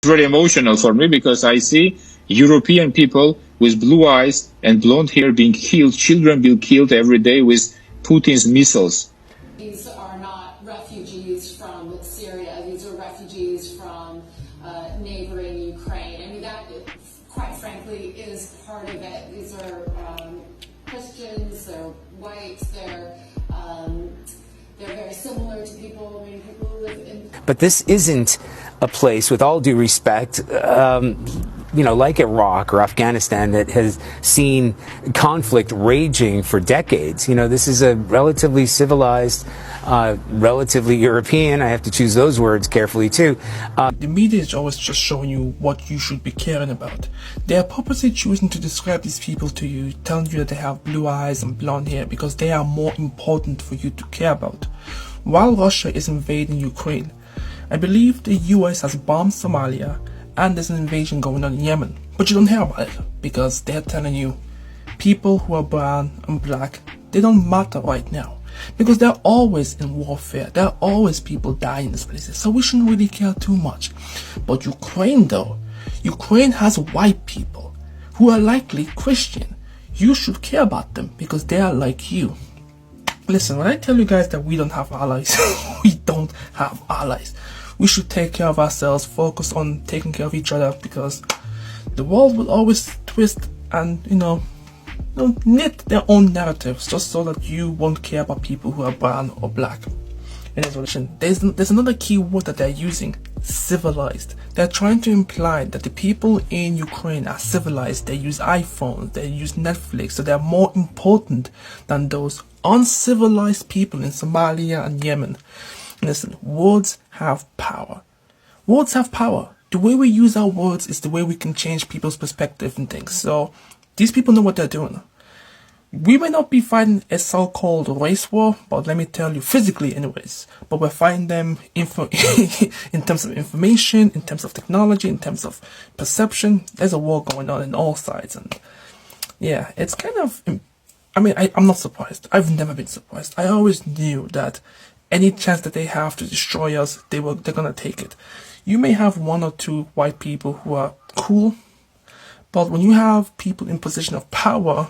Very emotional for me because I see European people with blue eyes and blonde hair being killed, children being killed every day with Putin's missiles. These are not refugees from Syria. These are refugees from neighboring Ukraine. I mean, that, quite frankly, is part of it. These are Christians, they're white, they're very similar to people, I mean, people who live in... But this isn't a place, with all due respect, like Iraq or Afghanistan, that has seen conflict raging for decades. This is a relatively civilized, relatively European, I have to choose those words carefully too. The media is always just showing you what you should be caring about. They are purposely choosing to describe these people to you, telling you that they have blue eyes and blonde hair because they are more important for you to care about. While Russia is invading Ukraine, I believe the US has bombed Somalia and there's an invasion going on in Yemen. But you don't hear about it because they're telling you people who are brown and black, they don't matter right now. Because they're always in warfare. There are always people dying in these places. So we shouldn't really care too much. But Ukraine though, Ukraine has white people who are likely Christian. You should care about them because they are like you. Listen, when I tell you guys that we don't have allies, we don't have allies. We should take care of ourselves, focus on taking care of each other because the world will always twist and, knit their own narratives just so that you won't care about people who are brown or black. In this relation, there's another key word that they're using, civilized. They're trying to imply that the people in Ukraine are civilized. They use iPhones, they use Netflix, so they're more important than those uncivilized people in Somalia and Yemen. Listen, words have power. Words have power. The way we use our words is the way we can change people's perspective and things. So these people know what they're doing. We may not be fighting a so-called race war, but let me tell you, physically anyways, but we're fighting them in terms of information, in terms of technology, in terms of perception. There's a war going on all sides. And yeah, it's kind of, I'm not surprised. I've never been surprised. I always knew that any chance that they have to destroy us, they're gonna take it. You may have one or two white people who are cool, but when you have people in position of power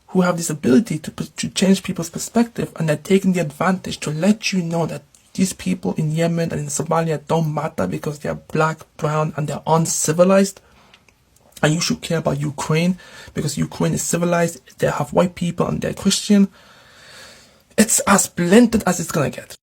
who have this ability to change people's perspective, and they're taking the advantage to let you know that these people in Yemen and in Somalia don't matter because they're black, brown, and they're uncivilized, and you should care about Ukraine because Ukraine is civilized, they have white people and they're Christian. It's as blended as it's gonna get.